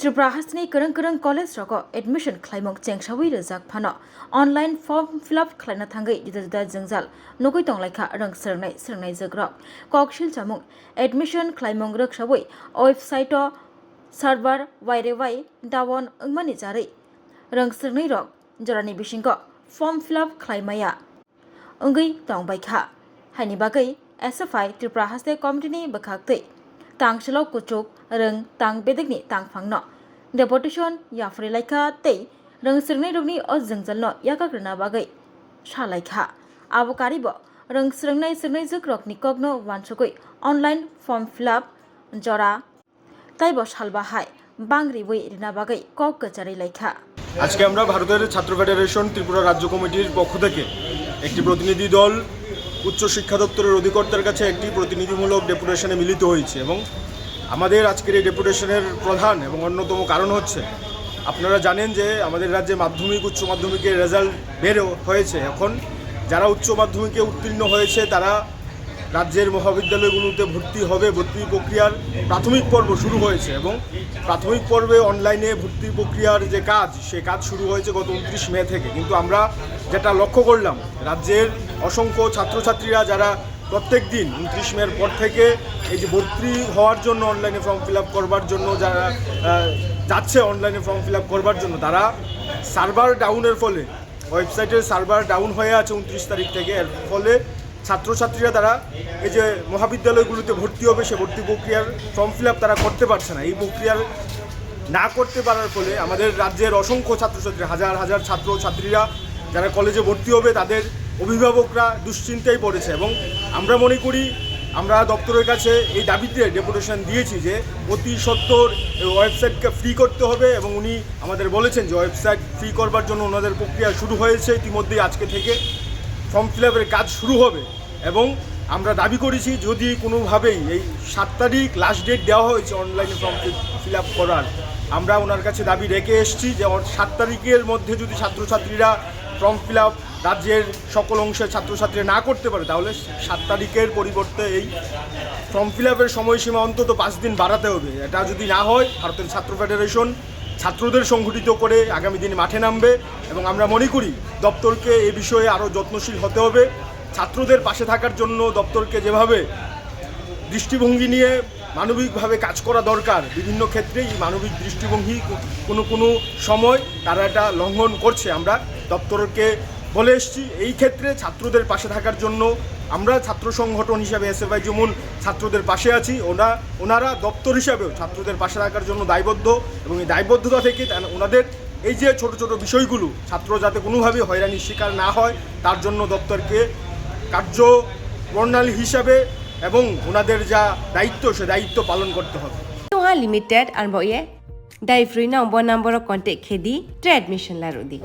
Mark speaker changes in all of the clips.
Speaker 1: त्रिपुरा हासनि करं college रको admission खालामक चेंगसावै Razzaq फानो online form fill up खालामना थांगै जुदा जुदा जंजाल नगै दंलायखा रंग सोलोंनाय जग्रक ककशिल जामुं एडमिशन खालामक रखसावै वेबसाइट सार्भार वाइरेवाइ दावन अंगमानि जारै रंग सोलोंनाय रक जरानि बिसिंग फॉर्म फिलअप खालामनाया अंगै दंबायखा हानि बागै एसएफआई त्रिपुरा हासनि कमिटिनि बखागतै तांगशलाव कुचुक रंग तांग बेदकनि तांगफांनो डेपुटेशन याफ्रेलायखा तै रंग सोलोंनाय रगनि अजंजलनो याकाग्रना बागै सालायखा आबकारिबो रंग सोलोंनाय जग्रकनि कगनो वानसुगै ऑनलाइन फॉर्म फिलअप जरा ताइबो सालबाहाय बांग्रिबै रिना बागै कक गचारै लायखा
Speaker 2: আজকে আমরা ভারতের ছাত্র ফেডারেশন ত্রিপুরা রাজ্য কমিটির পক্ষ থেকে একটি প্রতিনিধি দল উচ্চ শিক্ষা দপ্তরের অধিকর্তার কাছে একটি প্রতিনিধিমূলক ডেপুটেশনে মিলিত হয়েছে এবং আমাদের আজকের এই ডেপুটেশনের প্রধান এবং অন্যতম কারণ হচ্ছে আপনারা জানেন যে আমাদের রাজ্যে মাধ্যমিক উচ্চ মাধ্যমিকের রেজাল্ট বের হয়েছে। এখন যারা উচ্চ মাধ্যমিকে উত্তীর্ণ হয়েছে তারা রাজ্যের মহাবিদ্যালয়গুলোতে ভর্তি হবে। ভর্তি প্রক্রিয়ার প্রাথমিক পর্ব শুরু হয়েছে এবং প্রাথমিক পর্বে অনলাইনে ভর্তি প্রক্রিয়ার যে কাজ সে কাজ শুরু হয়েছে গত 29 মে থেকে। কিন্তু আমরা যেটা লক্ষ্য করলাম রাজ্যের অসংখ্য ছাত্রছাত্রীরা যারা প্রত্যেক দিন 29 মের পর থেকে এই যে ভর্তি হওয়ার জন্য অনলাইনে ফর্ম ফিল আপ করবার জন্য যারা যাচ্ছে অনলাইনে ফর্ম ফিল আপ করবার জন্য তারা সার্ভার ডাউনের ফলে ওয়েবসাইটের সার্ভার ডাউন হয়ে আছে 29 তারিখ থেকে। এর ফলে ছাত্রছাত্রীরা তারা এই যে মহাবিদ্যালয়গুলোতে ভর্তি হবে সে ভর্তি প্রক্রিয়ার ফর্ম ফিল আপ তারা করতে পারছে না। এই প্রক্রিয়ার না করতে পারার ফলে আমাদের রাজ্যের অসংখ্য ছাত্রছাত্রী হাজার হাজার ছাত্রছাত্রীরা যারা কলেজে ভর্তি হবে তাদের অভিভাবকরা দুশ্চিন্তায় পড়েছে এবং আমরা মনে করি আমরা দপ্তরের কাছে এই দাবিতে ডেপুটেশন দিয়েছি যে অতি সত্বর ওয়েবসাইটকে ফ্রি করতে হবে এবং উনি আমাদের বলেছেন যে ওয়েবসাইট ফ্রি করবার জন্য ওনাদের প্রক্রিয়া শুরু হয়েছে। ইতিমধ্যেই আজকে থেকে ফর্ম ফিল আপের কাজ শুরু হবে এবং আমরা দাবি করেছি যদি কোনোভাবেই এই 7 তারিখ লাস্ট ডেট দেওয়া হয়েছে অনলাইনে ফর্ম ফিল আপ করার, আমরা ওনার কাছে দাবি রেখে এসেছি যে 7 তারিখের মধ্যে যদি ছাত্রছাত্রীরা ফর্ম ফিল আপ রাজ্যের সকল অংশের ছাত্রছাত্রীরা না করতে পারে তাহলে 7 তারিখের পরিবর্তে এই ফর্ম ফিল আপের সময়সীমা অন্তত 5 দিন বাড়াতে হবে। এটা যদি না হয় ভারতের ছাত্র ফেডারেশন ছাত্রদের সংগঠিত করে আগামী দিনে মাঠে নামবে এবং আমরা মনে করি দপ্তরকে এ বিষয়ে আরও যত্নশীল হতে হবে। ছাত্রদের পাশে থাকার জন্য দপ্তরকে যেভাবে দৃষ্টিভঙ্গি নিয়ে মানবিকভাবে কাজ করা দরকার, বিভিন্ন ক্ষেত্রে এই মানবিক দৃষ্টিভঙ্গি কোনো সময় তারা এটা লঙ্ঘন করছে। আমরা দপ্তরকে বলে এসেছি এই ক্ষেত্রে ছাত্রদের পাশে থাকার জন্য আমরা ছাত্র সংগঠন হিসাবে এসএফআই যেমন ছাত্রদের পাশে আছি ওনারা দপ্তর হিসাবেও ছাত্রদের পাশে থাকার জন্য দায়বদ্ধ এবং এই দায়বদ্ধতা থেকে ওনাদের এই যে ছোট ছোট বিষয়গুলো ছাত্র যাতে কোনোভাবে হয়রানির শিকার না হয় তার জন্য দপ্তরকে কার্যপ্রণালী হিসাবে এবং ওনাদের যা দায়িত্ব সে দায়িত্ব পালন করতে হবে।
Speaker 3: তোহা লিমিটেড আর বয়ে দাই ফ্রি নম্বর কন্টেক্ট খেদি ট্রে এডমিশন লারুদি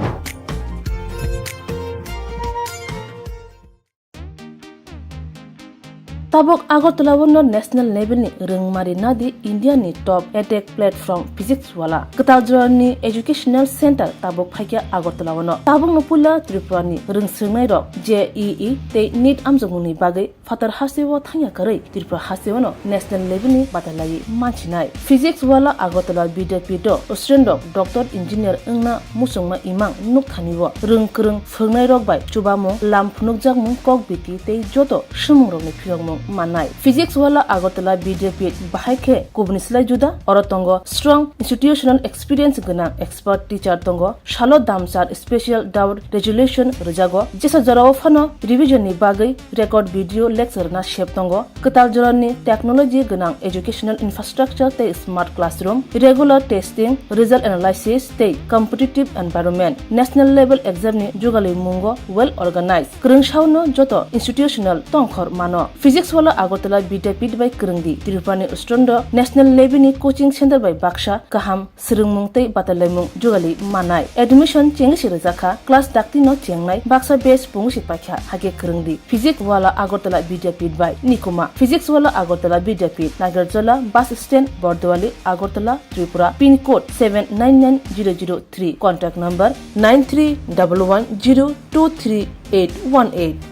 Speaker 4: tabok agartala wono national level ni rengmari nadi India ni top edtech platform physics wala katajra ni educational center tabok phaikia agartala wono tabok nopula tripura ni rengsirnai rok JEE te NEET amjongni bagai fatar hasewo thangya karai tripura hasewono national level ni batalai manchinai physics wala agartala bidapito australian doctor engineer engna musongma imang nukthaniwo rengkreng phungnai rok bai chubamo lamphunuk jakmu kok biti te joto shumurok ni phiyongmo manai physics wala agartala bidapit bahaike kubnislai juda orotongo strong institutional experience gana expert teacher tongo shalo damsar special doubt resolution rejago jesa jarao phano revision ni bagai record video lecture na shep tongo katal jorani technology gana educational infrastructure te smart classroom regular testing result analysis te competitive environment national level exam ni jugali mungo well organized krungshauno joto institutional tongkhor mano physics wala agartala bidapit by krungdi tirupani ustrondo national level ni coaching center by baksha kaham sirungmung tei batalaimung jugali manai admission chengi sirjaka class dakti no chengnai baksa base pungsi pakha hage krungdi physics wala agartala bidapit by nikuma physics wala agartala bidapit nagarjala bus stand bordwali agartala tripura pin code 799003 contact number 9311023818